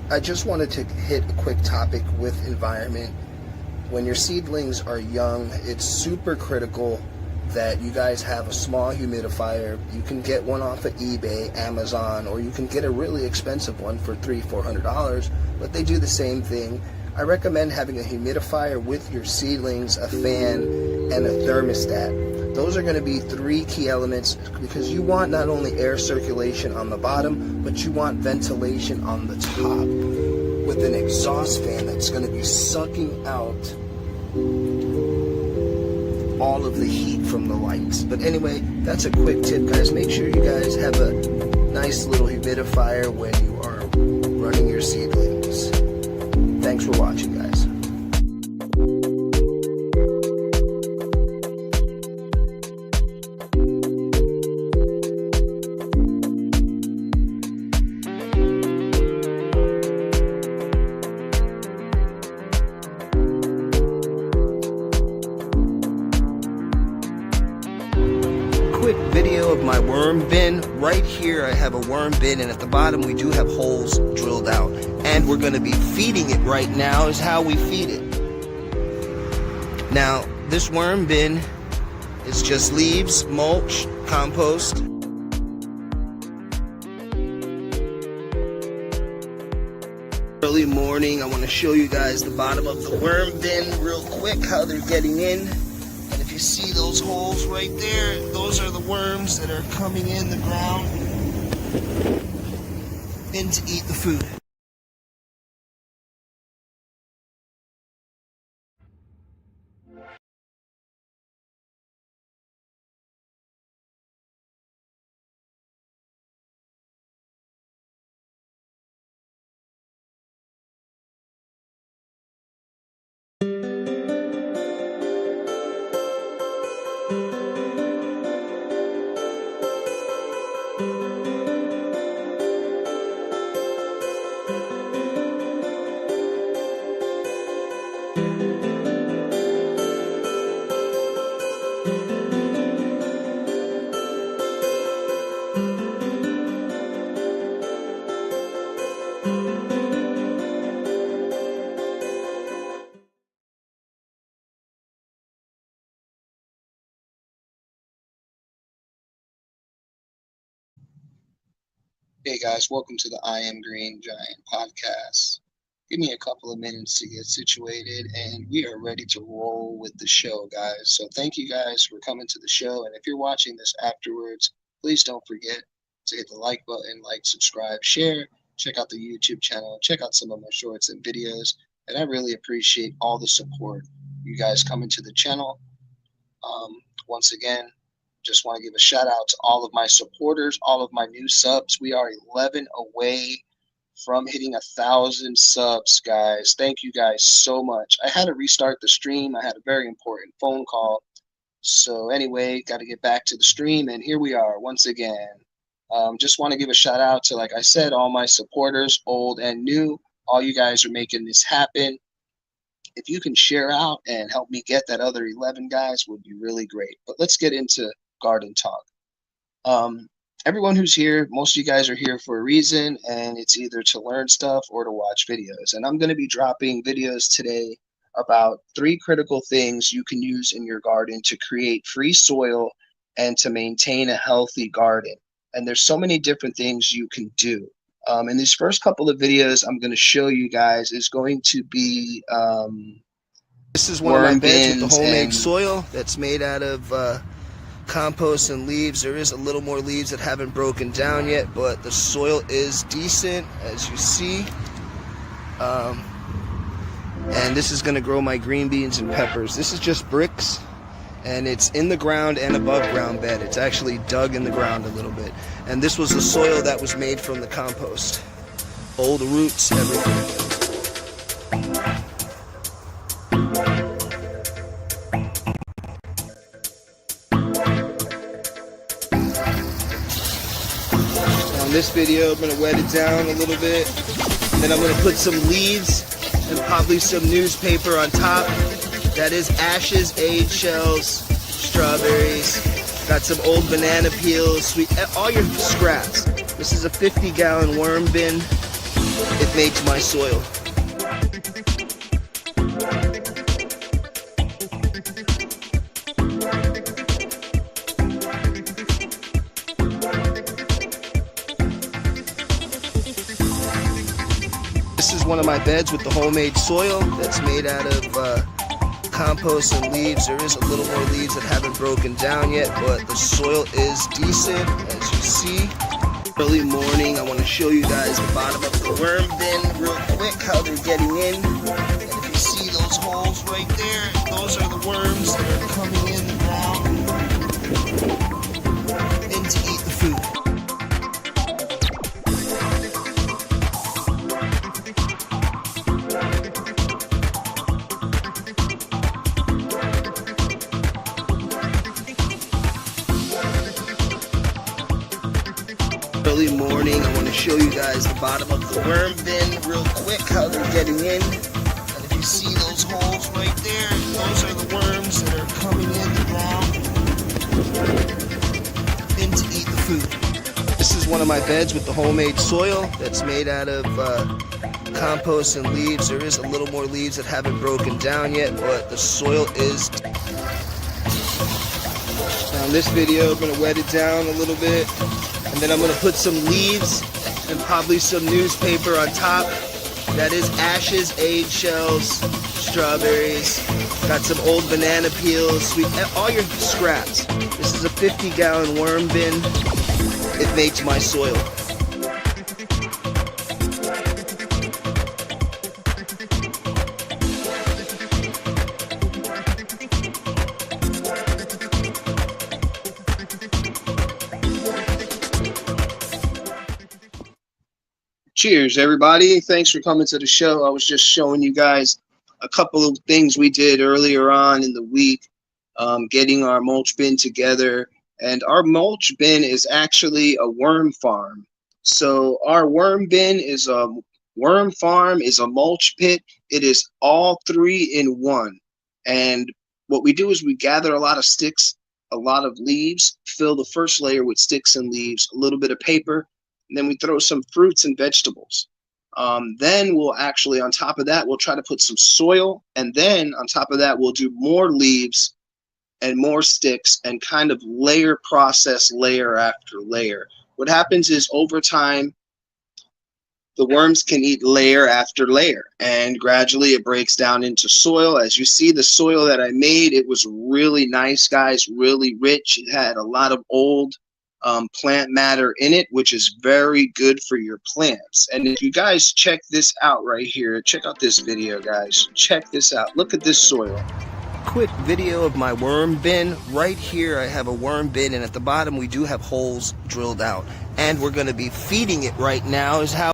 I just wanted to hit a quick topic with environment. When your seedlings are young, it's super critical that you guys have a small humidifier. You can get one off of eBay, Amazon, or you can get a really expensive one for $300-400, but they do the same thing. I recommend having a humidifier with your seedlings, a fan, and a thermostat. Those are going to be three key elements because you want not only air circulation on the bottom, but you want ventilation on the top with an exhaust fan that's going to be sucking out all of the heat from the lights. But anyway, that's a quick tip, guys. Make sure you guys have a nice little humidifier when you are running your seedlings. Thanks for watching, guys. Quick video of my worm bin. Right here I have a worm bin, and at the bottom we do have holes drilled out, and we're going to be feeding it right now. Is how we feed it. Now this worm bin is just leaves, mulch, compost. Early morning, I want to show you guys the bottom of the worm bin real quick, how they're getting in. You see those holes right there? Those are the worms that are coming in the ground in to eat the food. Hey guys, welcome to the I Am Green Giant podcast. Give me a couple of minutes to get situated and we are ready to roll with the show, guys. So thank you guys for coming to the show, and if you're watching this afterwards, please don't forget to hit the like button, subscribe, share, check out the YouTube channel, check out some of my shorts and videos, and I really appreciate all the support you guys coming to the channel. Once again, just want to give a shout out to all of my supporters, all of my new subs. We are 11 away from hitting 1,000 subs, guys. Thank you guys so much. I had to restart the stream. I had a very important phone call. So anyway, got to get back to the stream, and here we are once again. Just want to give a shout out to, like I said, all my supporters, old and new. All you guys are making this happen. If you can share out and help me get that other 11 guys, would be really great. But let's get into garden talk. Everyone who's here, most of you guys are here for a reason, and it's either to learn stuff or to watch videos. And I'm going to be dropping videos today about 3 critical things you can use in your garden to create free soil and to maintain a healthy garden. And there's so many different things you can do. In these first couple of videos I'm going to show you guys is going to be this is one of my beds with the homemade soil that's made out of compost and leaves. There is a little more leaves that haven't broken down yet, but the soil is decent, as you see. And this is going to grow my green beans and peppers. This is just bricks, and it's in the ground and above ground bed. It's actually dug in the ground a little bit. And this was the soil that was made from the compost. All the roots, everything. On this video, I'm going to wet it down a little bit. Then I'm going to put some leaves and probably some newspaper on top. That is ashes, eggshells, strawberries. Got some old banana peels, all your scraps. This is a 50-gallon worm bin. it makes my soil. This is one of my beds with the homemade soil that's made out of compost and leaves. There is a little more leaves that haven't broken down yet, but the soil is decent, as you see. Early morning, I want to show you guys the bottom of the worm bin real quick, how they're getting in. And if you see those holes right there, those are the worms that are coming in the ground in to eat the food. Early morning, I want to show you guys the bottom of the worm bin real quick, how they're getting in. And if you see those holes right there, those are the worms that are coming in the ground in to eat the food. This is one of my beds with the homemade soil that's made out of compost and leaves. There is a little more leaves that haven't broken down yet, but the soil is... Now in this video, I'm going to wet it down a little bit. And then I'm going to put some leaves and probably some newspaper on top. That is ashes, eggshells, strawberries, got some old banana peels, all your scraps. This is a 50-gallon worm bin. It makes my soil. Cheers, everybody. Thanks for coming to the show. I was just showing you guys a couple of things we did earlier on in the week, getting our mulch bin together. And our mulch bin is actually a worm farm. So our worm bin is a worm farm, is a mulch pit. It is all three in one. And what we do is we gather a lot of sticks, a lot of leaves, fill the first layer with sticks and leaves, a little bit of paper, and then we throw some fruits and vegetables. Then we'll actually, on top of that, we'll try to put some soil. And then on top of that, we'll do more leaves and more sticks and kind of layer process layer after layer. What happens is over time, the worms can eat layer after layer, and gradually it breaks down into soil. As you see, the soil that I made, it was really nice, guys, really rich. It had a lot of old plant matter in it, which is very good for your plants. And if you guys check this out right here, check out this video, guys. Check this out. Look at this soil. Quick video of my worm bin. Right here I have a worm bin, and at the bottom we do have holes drilled out, and we're going to be feeding it right now. Is how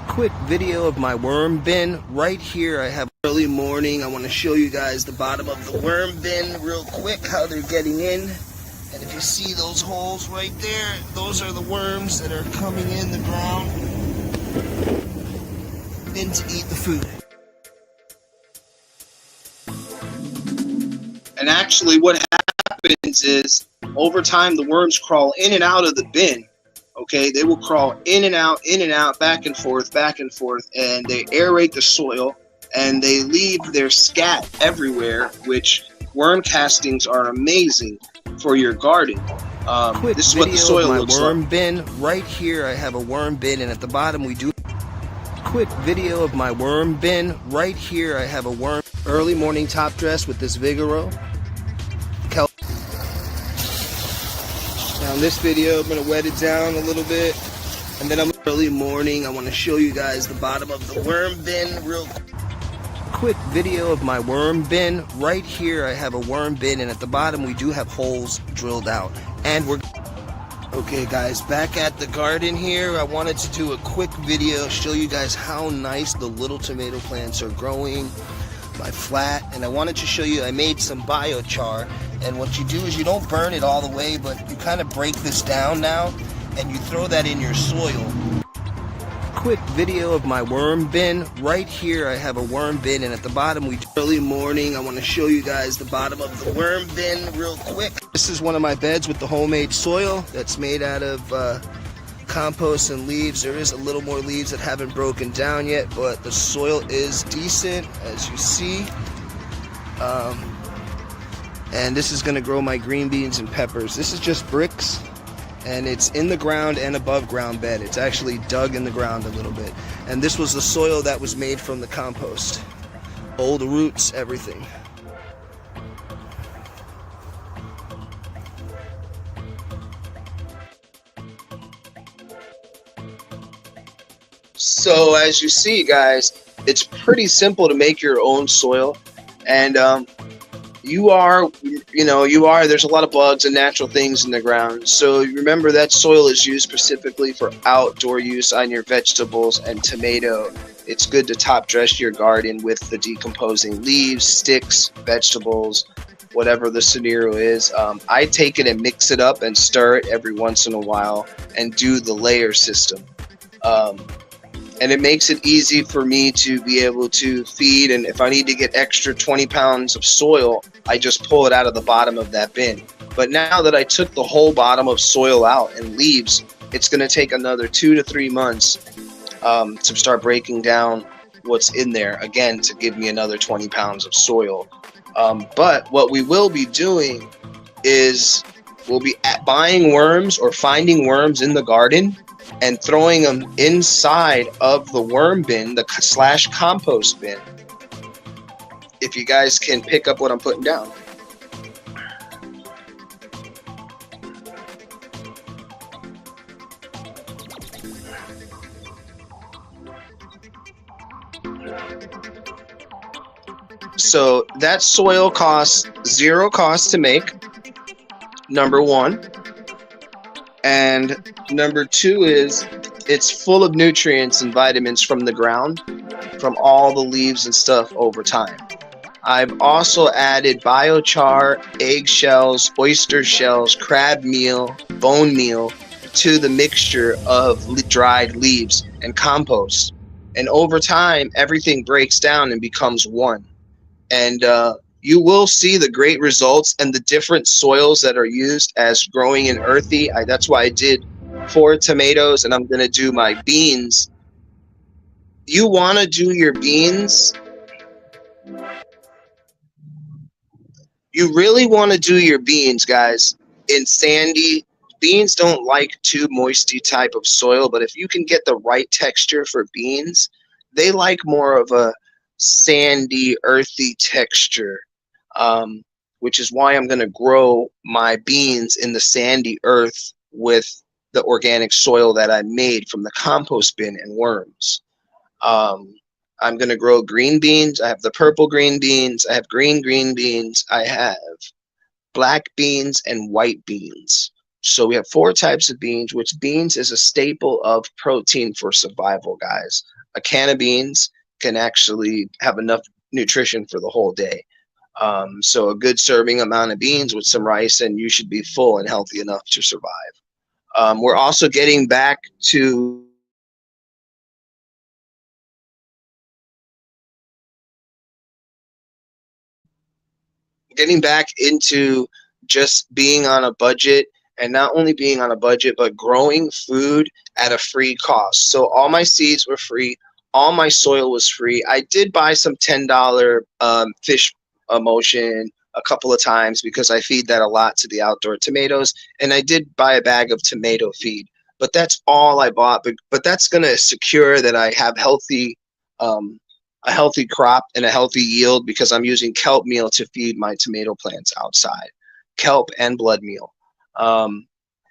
quick video of my worm bin. Right here I have early morning. I want to show you guys the bottom of the worm bin real quick, how they're getting in. And if you see those holes right there, those are the worms that are coming in the ground in to eat the food. And actually what happens is, over time, the worms crawl in and out of the bin. Okay, they will crawl in and out, back and forth, and they aerate the soil, and they leave their scat everywhere, which worm castings are amazing for your garden. This is what the soil looks like. Worm bin. Right here I have a worm bin, and at the bottom we do quick video of my worm bin. Right here I have a worm early morning top dress with this Vigoro. Now in this video I'm going to wet it down a little bit, and then early morning I want to show you guys the bottom of the worm bin real quick video of my worm bin. Right here I have a worm bin, and at the bottom we do have holes drilled out, and we're okay, guys, back at the garden here. I wanted to do a quick video, show you guys how nice the little tomato plants are growing, my flat, and I wanted to show you I made some biochar. And what you do is you don't burn it all the way, but you kind of break this down now, and you throw that in your soil. Quick video of my worm bin. Right here I have a worm bin, and at the bottom we early morning. I want to show you guys the bottom of the worm bin real quick. This is one of my beds with the homemade soil that's made out of compost and leaves. There is a little more leaves that haven't broken down yet, but the soil is decent, as you see. Um, and this is going to grow my green beans and peppers. This is just bricks, and it's in the ground and above ground bed. It's actually dug in the ground a little bit. And this was the soil that was made from the compost. Old roots, everything. So as you see, guys, it's pretty simple to make your own soil. And there's a lot of bugs and natural things in the ground. So remember that soil is used specifically for outdoor use on your vegetables and tomato. It's good to top dress your garden with the decomposing leaves, sticks, vegetables, whatever the scenario is. I take it and mix it up and stir it every once in a while and do the layer system. Um, and it makes it easy for me to be able to feed. And if I need to get extra 20 pounds of soil, I just pull it out of the bottom of that bin. But now that I took the whole bottom of soil out and leaves, it's going to take another 2 to 3 months to start breaking down what's in there again to give me another 20 pounds of soil. But what we will be doing is we'll be buying worms or finding worms in the garden and throwing them inside of the worm bin, the slash compost bin. If you guys can pick up what I'm putting down. So that soil costs zero cost to make, number one. And number two is it's full of nutrients and vitamins from the ground, from all the leaves and stuff over time. I've also added biochar, eggshells, oyster shells, crab meal, bone meal to the mixture of dried leaves and compost. And over time, everything breaks down and becomes one. And you will see the great results and the different soils that are used as growing in earthy. That's why I did 4 tomatoes, and I'm going to do my beans. You want to do your beans. You really want to do your beans, guys, in sandy. Beans don't like too moisty type of soil, but if you can get the right texture for beans, they like more of a sandy, earthy texture, which is why I'm going to grow my beans in the sandy earth with the organic soil that I made from the compost bin and worms. I'm going to grow green beans. I have the purple green beans. I have green beans. I have black beans and white beans. So we have 4 types of beans, which beans is a staple of protein for survival, guys. A can of beans can actually have enough nutrition for the whole day. So a good serving amount of beans with some rice, and you should be full and healthy enough to survive. We're also getting back to into just being on a budget, and not only being on a budget, but growing food at a free cost. So all my seeds were free. All my soil was free. I did buy some $10 fish emulsion a couple of times because I feed that a lot to the outdoor tomatoes. And I did buy a bag of tomato feed, but that's all I bought. But that's going to secure that I have a healthy crop and a healthy yield because I'm using kelp meal to feed my tomato plants outside, kelp and blood meal.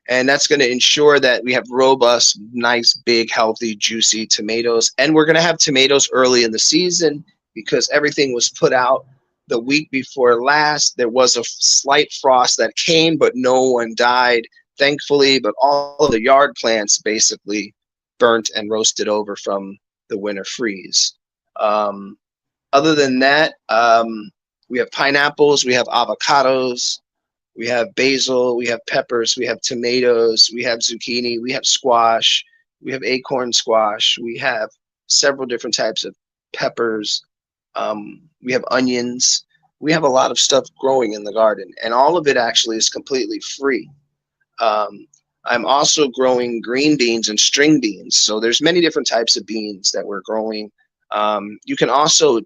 And that's going to ensure that we have robust, nice, big, healthy, juicy tomatoes. And we're going to have tomatoes early in the season because everything was put out the week before last. There was a slight frost that came, but no one died, thankfully. But all of the yard plants basically burnt and roasted over from the winter freeze. Other than that, we have pineapples, we have avocados, we have basil, we have peppers, we have tomatoes, we have zucchini, we have squash, we have acorn squash, we have several different types of peppers, we have onions. We have a lot of stuff growing in the garden, and all of it actually is completely free. I'm also growing green beans and string beans. So there's many different types of beans that we're growing. You can also,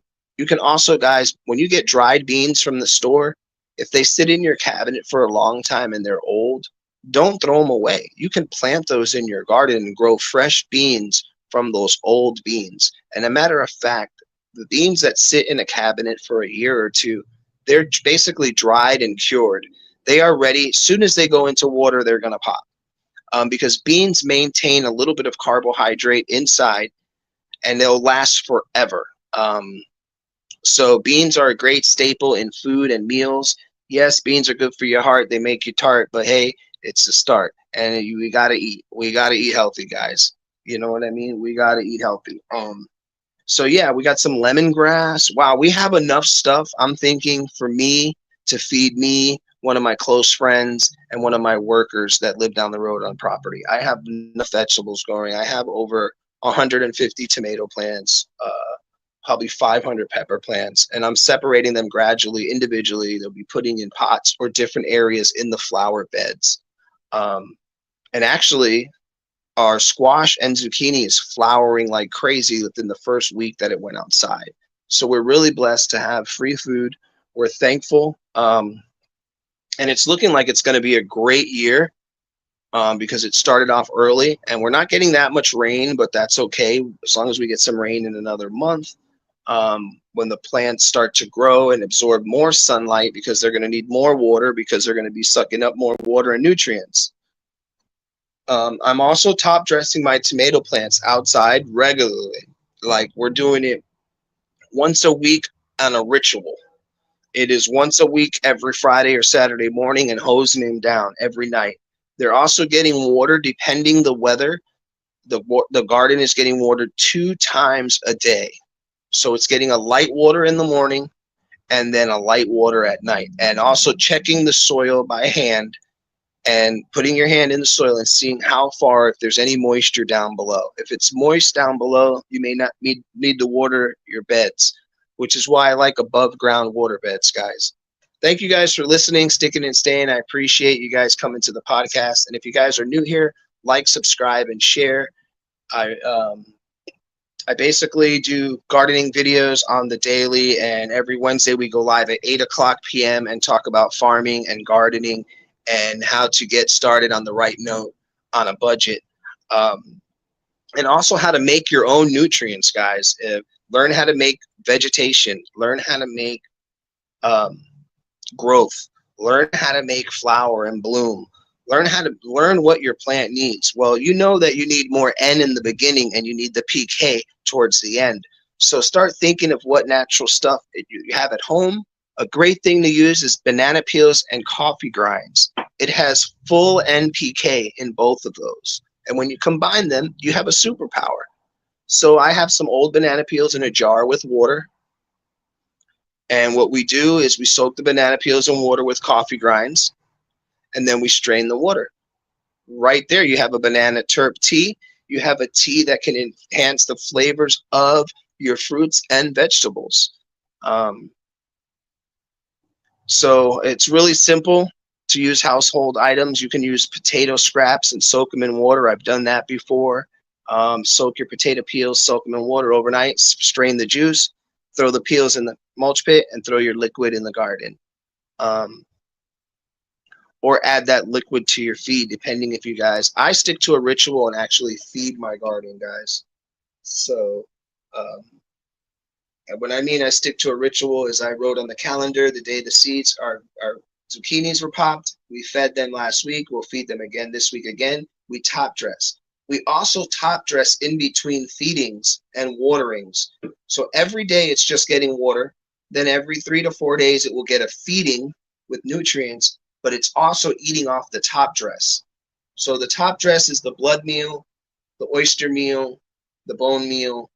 guys, when you get dried beans from the store, if they sit in your cabinet for a long time and they're old, don't throw them away. You can plant those in your garden and grow fresh beans from those old beans. And a matter of fact, the beans that sit in a cabinet for a year or two, they're basically dried and cured. They are ready. As soon as they go into water, they're going to pop, because beans maintain a little bit of carbohydrate inside and they'll last forever. So beans are a great staple in food and meals. Yes, beans are good for your heart. They make you tart, but hey, it's a start. And we gotta eat. We gotta eat healthy, guys. You know what I mean? We gotta eat healthy. So yeah, we got some lemongrass. Wow, we have enough stuff. I'm thinking for me to feed me, one of my close friends, and one of my workers that live down the road on property. I have enough vegetables growing. I have over 150 tomato plants, probably 500 pepper plants, and I'm separating them gradually, individually. They'll be putting in pots or different areas in the flower beds. And actually, our squash and zucchini is flowering like crazy within the first week that it went outside. So we're really blessed to have free food. We're thankful. And it's looking like it's going to be a great year, because it started off early and we're not getting that much rain, but that's okay as long as we get some rain in another month. When the plants start to grow and absorb more sunlight, because they're going to need more water, because they're going to be sucking up more water and nutrients. I'm also top dressing my tomato plants outside regularly. Like, we're doing it once a week on a ritual. It is once a week, every Friday or Saturday morning, and hosing them down every night. They're also getting water depending the weather. The garden is getting watered 2 times a day. So it's getting a light water in the morning and then a light water at night. And also checking the soil by hand and putting your hand in the soil and seeing how far, if there's any moisture down below. If it's moist down below, you may not need to water your beds, which is why I like above ground water beds, guys. Thank you guys for listening, sticking and staying. I appreciate you guys coming to the podcast. And if you guys are new here, like, subscribe, and share. I basically do gardening videos on the daily, and every Wednesday we go live at 8 o'clock p.m. and talk about farming and gardening and how to get started on the right note on a budget. And also how to make your own nutrients, guys. Learn how to make vegetation. Learn how to make growth. Learn how to make flower and bloom. Learn what your plant needs. Well, you know that you need more N in the beginning and you need the PK towards the end. So start thinking of what natural stuff you have at home. A great thing to use is banana peels and coffee grinds. It has full NPK in both of those. And when you combine them, you have a superpower. So I have some old banana peels in a jar with water. And what we do is we soak the banana peels in water with coffee grinds, and then we strain the water. Right there, you have a banana terp tea. You have a tea that can enhance the flavors of your fruits and vegetables. So it's really simple to use household items. You can use potato scraps and soak them in water. I've done that before. Soak your potato peels, soak them in water overnight, strain the juice, throw the peels in the mulch pit, and throw your liquid in the garden. Or add that liquid to your feed, depending if you guys. I stick to a ritual and actually feed my garden, guys. So and when I mean I stick to a ritual, is I wrote on the calendar the day the seeds, our zucchinis were popped. We fed them last week. We'll feed them again this week again. We top dress. We also top dress in between feedings and waterings. So every day it's just getting water. Then every 3 to 4 days it will get a feeding with nutrients, but it's also eating off the top dress. So the top dress is the blood meal, the oyster meal, the bone meal,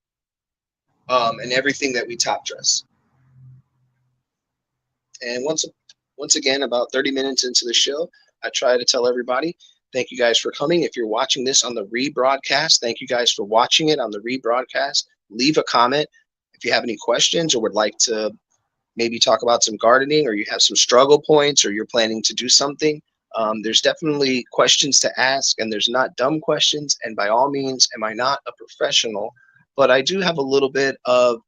and everything that we top dress. And once again, about 30 minutes into the show, I try to tell everybody, thank you guys for coming. If you're watching this on the rebroadcast, thank you guys for watching it on the rebroadcast. Leave a comment if you have any questions or would like to maybe talk about some gardening, or you have some struggle points, or you're planning to do something. There's definitely questions to ask, and there's not dumb questions. And by all means, am I not a professional? But I do have a little bit of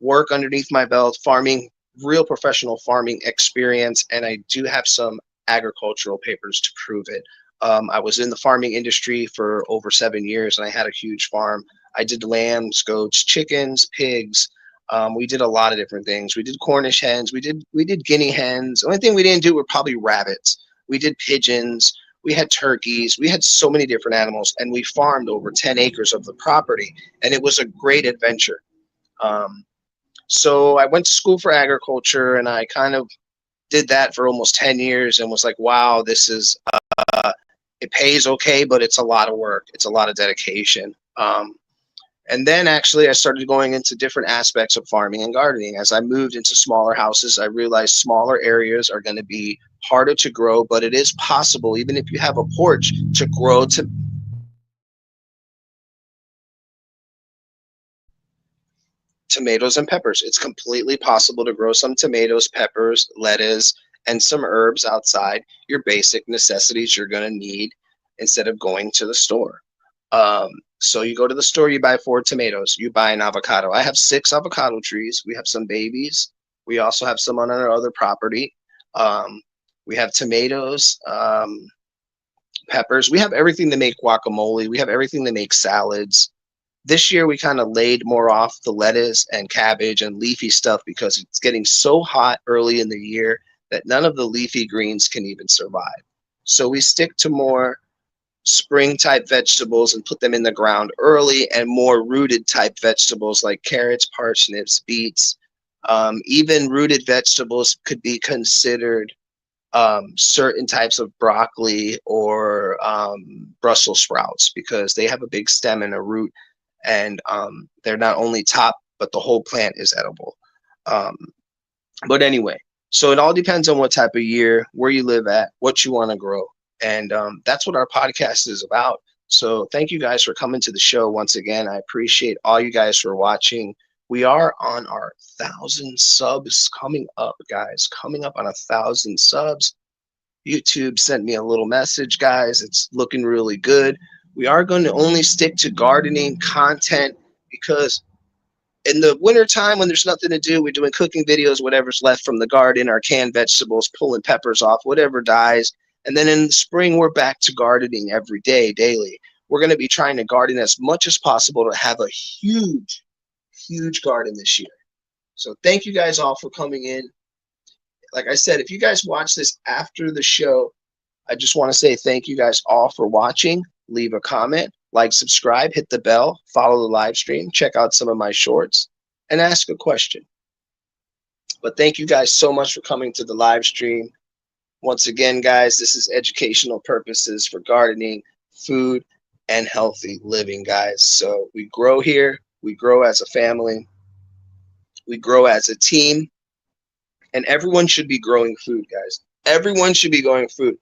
work underneath my belt, farming, real professional farming experience, and I do have some agricultural papers to prove it. I was in the farming industry for over 7 years, and I had a huge farm. I did lambs, goats, chickens, pigs. We did a lot of different things. We did Cornish hens. We did guinea hens. The only thing we didn't do were probably rabbits. We did pigeons. We had turkeys. We had so many different animals, and we farmed over 10 acres of the property, and it was a great adventure. Um, so I went to school for agriculture, and I kind of did that for almost 10 years and was like, wow, this is, it pays okay, but it's a lot of work. It's a lot of dedication. And then actually I started going into different aspects of farming and gardening. As I moved into smaller houses, I realized smaller areas are going to be harder to grow, but it is possible, even if you have a porch, to grow tomatoes and peppers. It's completely possible to grow some tomatoes, peppers, lettuce, and some herbs outside, your basic necessities you're going to need instead of going to the store. So you go to the store, you buy 4 tomatoes, you buy an avocado. I have 6 avocado trees. We have some babies. We also have some on our other property. Um, we have tomatoes, peppers. We have everything to make guacamole. We have everything to make salads. This year we kind of laid more off the lettuce and cabbage and leafy stuff because it's getting so hot early in the year that none of the leafy greens can even survive. So we stick to more spring type vegetables and put them in the ground early, and more rooted type vegetables like carrots, parsnips, beets. Even rooted vegetables could be considered certain types of broccoli or Brussels sprouts because they have a big stem and a root, and they're not only top, but the whole plant is edible. Um, but anyway, so it all depends on what type of year, where you live at, what you want to grow. And that's what our podcast is about. So thank you guys for coming to the show once again. I appreciate all you guys for watching. We are on our 1,000 subs coming up, guys, coming up on 1,000 subs. YouTube sent me a little message, guys. It's looking really good. We are going to only stick to gardening content because in the wintertime when there's nothing to do, we're doing cooking videos, whatever's left from the garden, our canned vegetables, pulling peppers off, whatever dies. And then in the spring, we're back to gardening every day, daily. We're going to be trying to garden as much as possible to have a huge, huge garden this year. So thank you guys all for coming in. Like I said, if you guys watch this after the show, I just want to say thank you guys all for watching. Leave a comment, like, subscribe, hit the bell, follow the live stream, check out some of my shorts, and ask a question. But thank you guys so much for coming to the live stream. Once again, guys, this is educational purposes for gardening, food, and healthy living, guys. So we grow here, we grow as a family, we grow as a team, and everyone should be growing food, guys. Everyone should be growing food.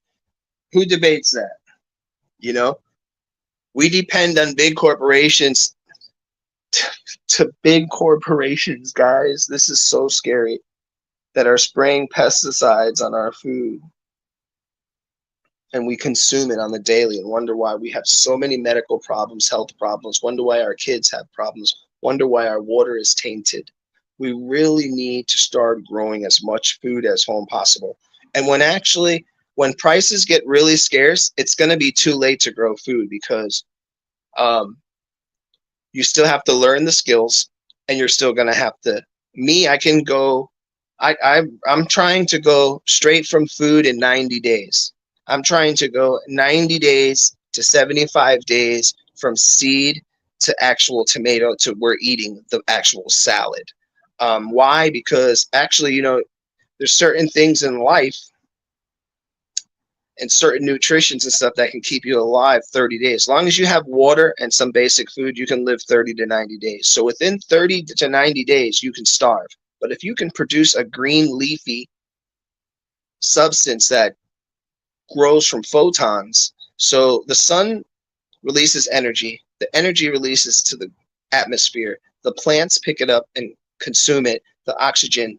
Who debates that? You know, we depend on big corporations to big corporations, guys. This is so scary that are spraying pesticides on our food, and we consume it on the daily and wonder why we have so many medical problems, health problems, wonder why our kids have problems, wonder why our water is tainted. We really need to start growing as much food as home possible. And when prices get really scarce, it's going to be too late to grow food because you still have to learn the skills, and you're still going to have to. I'm trying to go straight from food in 90 days. I'm trying to go 90 days to 75 days from seed to actual tomato to we're eating the actual salad. Why? Because actually, there's certain things in life and certain nutritions and stuff that can keep you alive 30 days. As long as you have water and some basic food, you can live 30 to 90 days. So within 30 to 90 days, you can starve. But if you can produce a green leafy substance that grows from photons, so the sun releases energy, the energy releases to the atmosphere, the plants pick it up and consume it, the oxygen,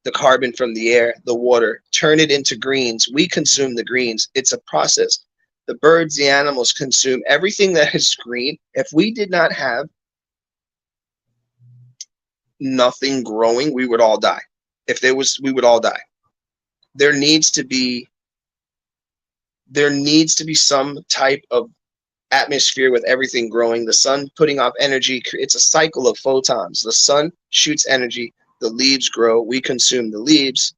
the carbon from the air, the water, turn it into greens. We consume the greens. It's a process. The birds, the animals consume everything that is green. If we did not have nothing growing, we would all die. If there was, we would all die. There needs to be some type of atmosphere with everything growing. The sun putting off energy. It's a cycle of photons. The sun shoots energy. The leaves grow. We consume the leaves.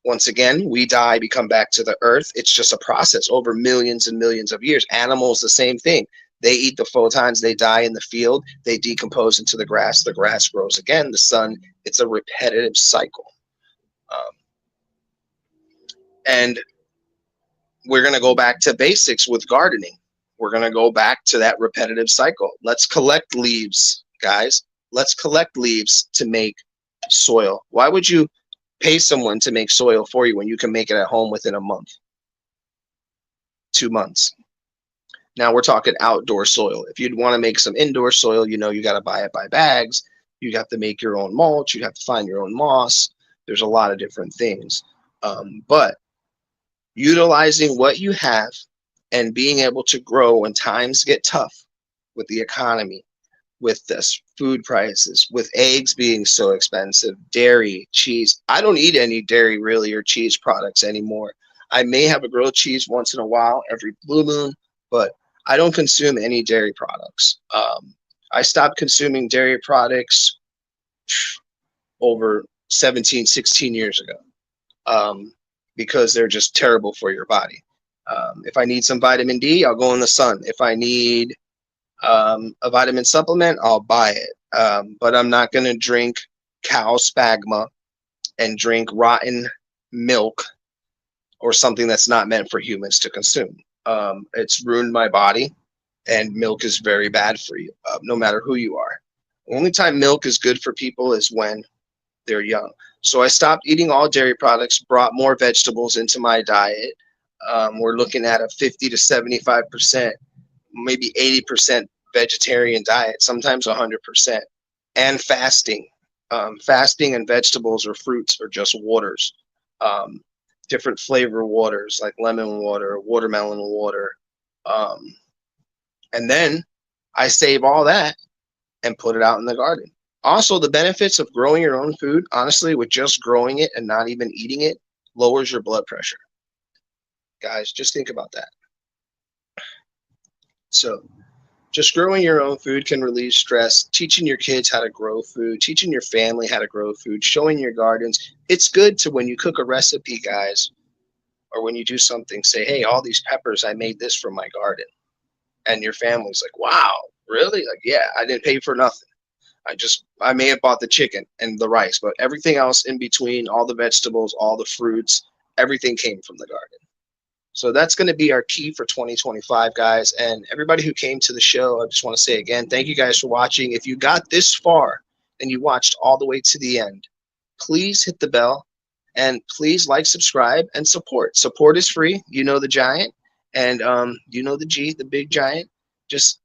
Once again, we die, we come back to the earth. It's just a process over millions and millions of years. Animals, the same thing. They eat the photons, they die in the field, they decompose into the grass grows again. The sun, it's a repetitive cycle. And we're going to go back to basics with gardening. We're going to go back to that repetitive cycle. Let's collect leaves, guys. Let's collect leaves to make soil. Why would you pay someone to make soil for you when you can make it at home within a month, 2 months? Now we're talking outdoor soil. If you'd want to make some indoor soil, you got to buy it by bags. You have to make your own mulch. You have to find your own moss. There's a lot of different things. But utilizing what you have and being able to grow when times get tough with the economy, with this food prices, with eggs being so expensive, dairy, cheese. I don't eat any dairy really or cheese products anymore. I may have a grilled cheese once in a while, every blue moon, but I don't consume any dairy products. I stopped consuming dairy products over 17, 16 years ago because they're just terrible for your body. If I need some vitamin D, I'll go in the sun. If I need a vitamin supplement, I'll buy it. But I'm not going to drink cow spagma and drink rotten milk or something that's not meant for humans to consume. It's ruined my body, and milk is very bad for you, no matter who you are. The only time milk is good for people is when they're young. So I stopped eating all dairy products, brought more vegetables into my diet. We're looking at a 50 to 75%, maybe 80% vegetarian diet, sometimes 100%, and fasting. Fasting and vegetables or fruits or just waters, different flavor waters like lemon water, watermelon water. And then I save all that and put it out in the garden. Also, the benefits of growing your own food, honestly, with just growing it and not even eating it, lowers your blood pressure. Guys, just think about that. So just growing your own food can relieve stress, teaching your kids how to grow food, teaching your family how to grow food, showing your gardens. It's good to, when you cook a recipe, guys, or when you do something, say, hey, all these peppers, I made this from my garden. And your family's like, wow, really? Like, yeah, I didn't pay for nothing. I may have bought the chicken and the rice, but everything else in between, all the vegetables, all the fruits, everything came from the garden. So that's going to be our key for 2025, guys. And everybody who came to the show, I just want to say again, thank you guys for watching. If you got this far and you watched all the way to the end, please hit the bell and please like, subscribe, and support. Support is free. You know the giant, and you know the G, the big giant. Just,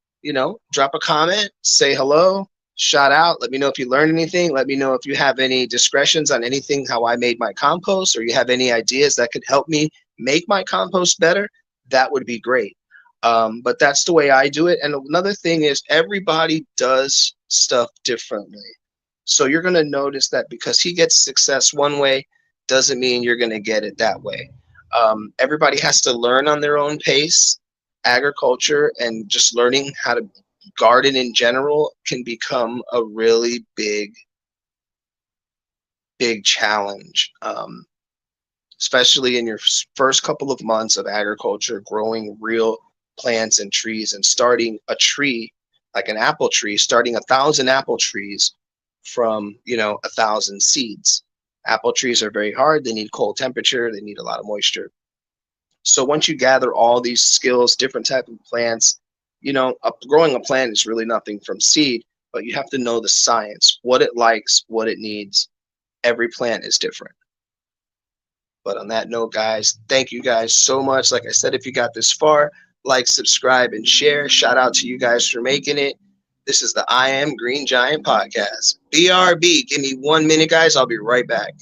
drop a comment, say hello, shout out. Let me know if you learned anything. Let me know if you have any discretions on anything, how I made my compost, or you have any ideas that could help me make my compost better. That would be great. But that's the way I do it. And another thing is everybody does stuff differently. So you're going to notice that because he gets success one way doesn't mean you're going to get it that way. Everybody has to learn on their own pace. Agriculture and just learning how to garden in general can become a really big challenge. Especially in your first couple of months of agriculture, growing real plants and trees and starting a tree, like an apple tree, starting 1,000 apple trees from, 1,000 seeds. Apple trees are very hard. They need cold temperature. They need a lot of moisture. So once you gather all these skills, different type of plants, growing a plant is really nothing from seed, but you have to know the science, what it likes, what it needs. Every plant is different. But on that note, guys, thank you guys so much. Like I said, if you got this far, like, subscribe, and share. Shout out to you guys for making it. This is the I Am Green Giant podcast. BRB. Give me 1 minute, guys. I'll be right back.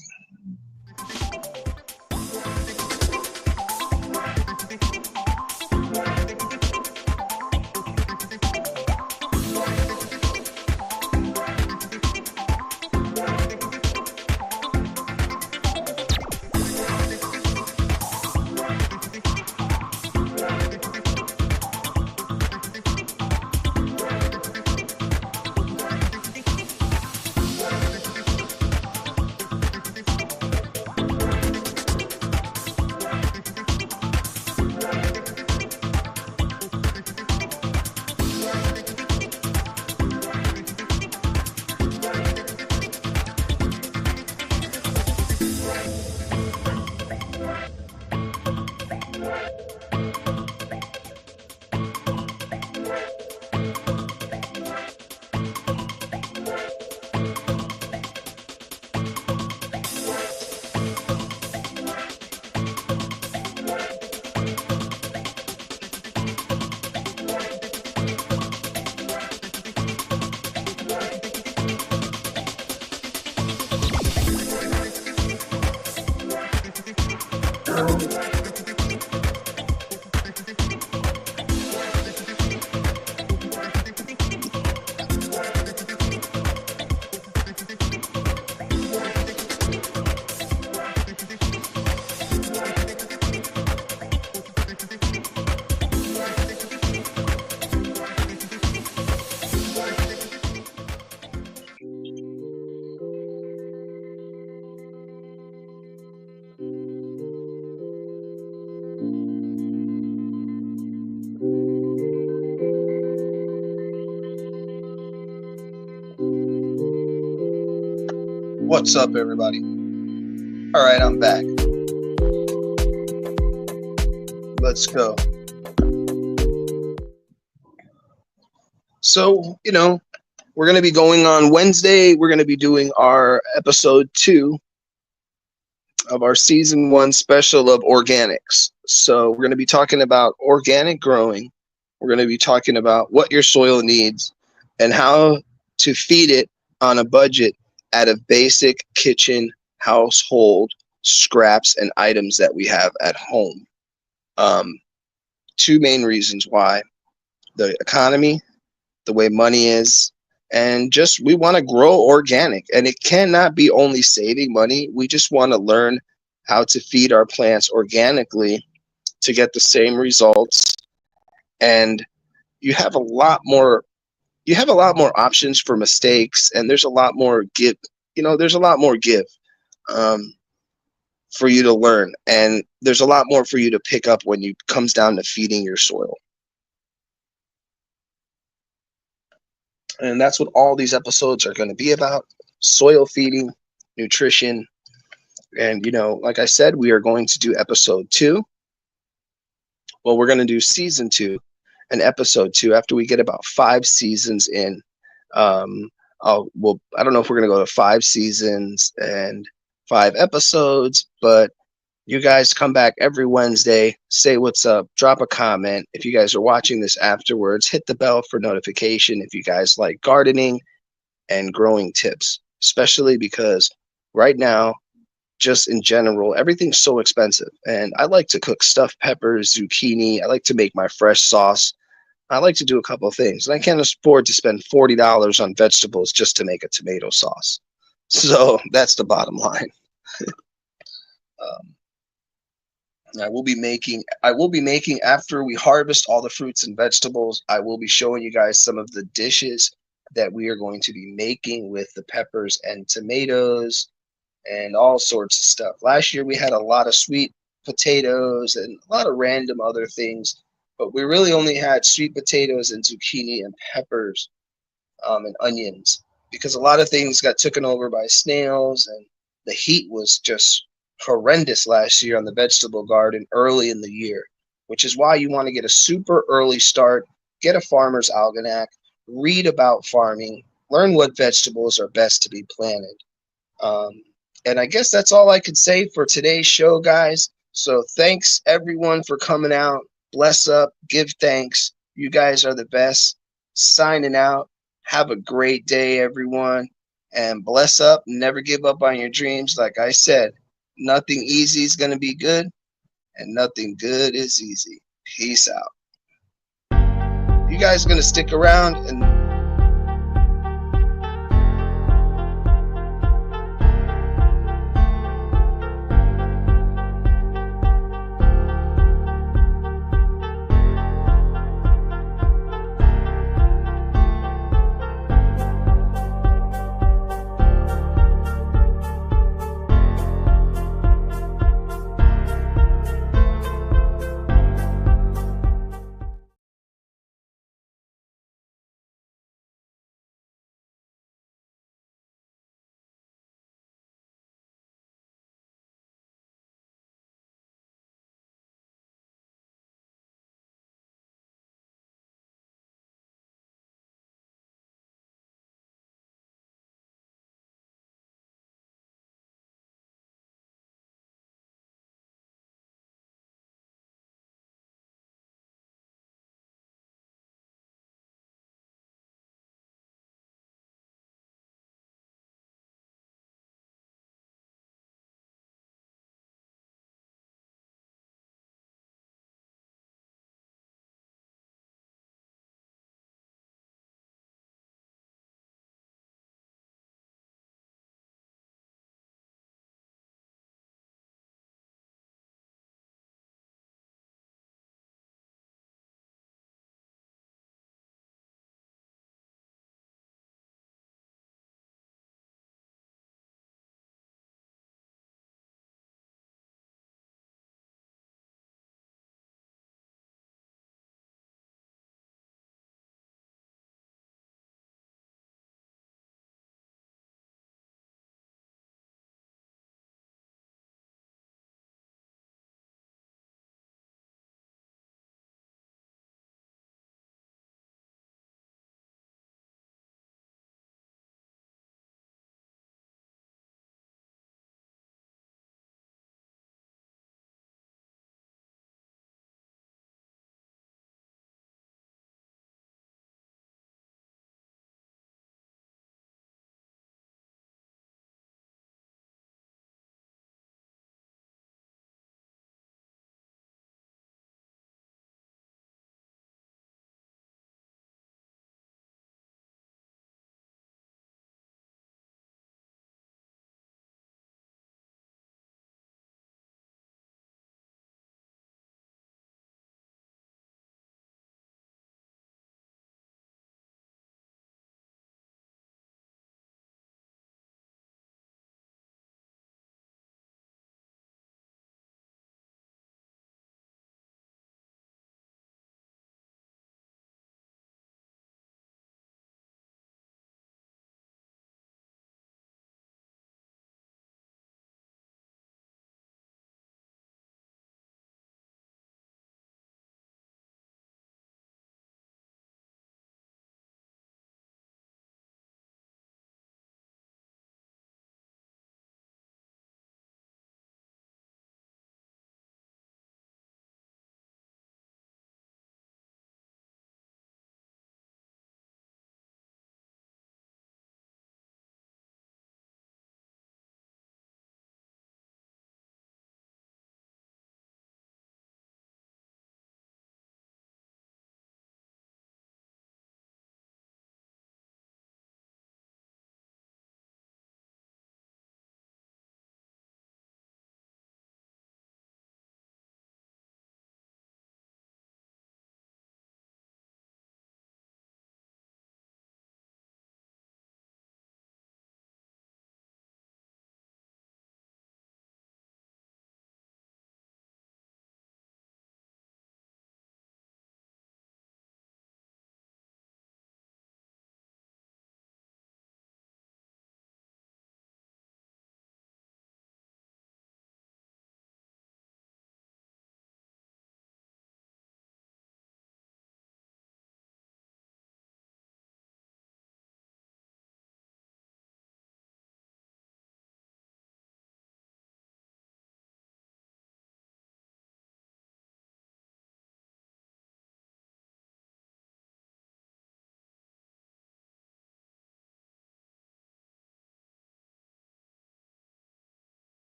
What's up, everybody? All right, I'm back. Let's go. So, we're going to be going on Wednesday. We're going to be doing our episode 2 of our season 1 special of organics. So we're going to be talking about organic growing. We're going to be talking about what your soil needs and how to feed it on a budget out of basic kitchen household scraps and items that we have at home. 2 main reasons why: the economy, the way money is, and just we want to grow organic. And it cannot be only saving money. We just want to learn how to feed our plants organically to get the same results. And you have a lot more options for mistakes, and there's a lot more give. There's a lot more give for you to learn, and there's a lot more for you to pick up when it comes down to feeding your soil. And that's what all these episodes are going to be about: soil feeding, nutrition. And, like I said, we are going to do episode 2. Well, we're going to do season 2 and episode 2 after we get about 5 seasons in. I don't know if we're going to go to 5 seasons and 5 episodes, but you guys come back every Wednesday, say what's up, drop a comment. If you guys are watching this afterwards, hit the bell for notification if you guys like gardening and growing tips, especially because right now, just in general, everything's so expensive. And I like to cook stuffed peppers, zucchini. I like to make my fresh sauce. I like to do a couple of things. And I can't afford to spend $40 on vegetables just to make a tomato sauce. So that's the bottom line. I will be making after we harvest all the fruits and vegetables, I will be showing you guys some of the dishes that we are going to be making with the peppers and tomatoes and all sorts of stuff. Last year we had a lot of sweet potatoes and a lot of random other things, but we really only had sweet potatoes and zucchini and peppers and onions, because a lot of things got taken over by snails, and the heat was just horrendous last year on the vegetable garden early in the year, which is why you want to get a super early start, get a farmer's almanac, read about farming, learn what vegetables are best to be planted. And I guess that's all I could say for today's show, guys. So thanks everyone for coming out. Bless up, give thanks. You guys are the best. Signing out. Have a great day, everyone. And bless up. Never give up on your dreams. Like I said, nothing easy is going to be good, and nothing good is easy. Peace out. You guys going to stick around and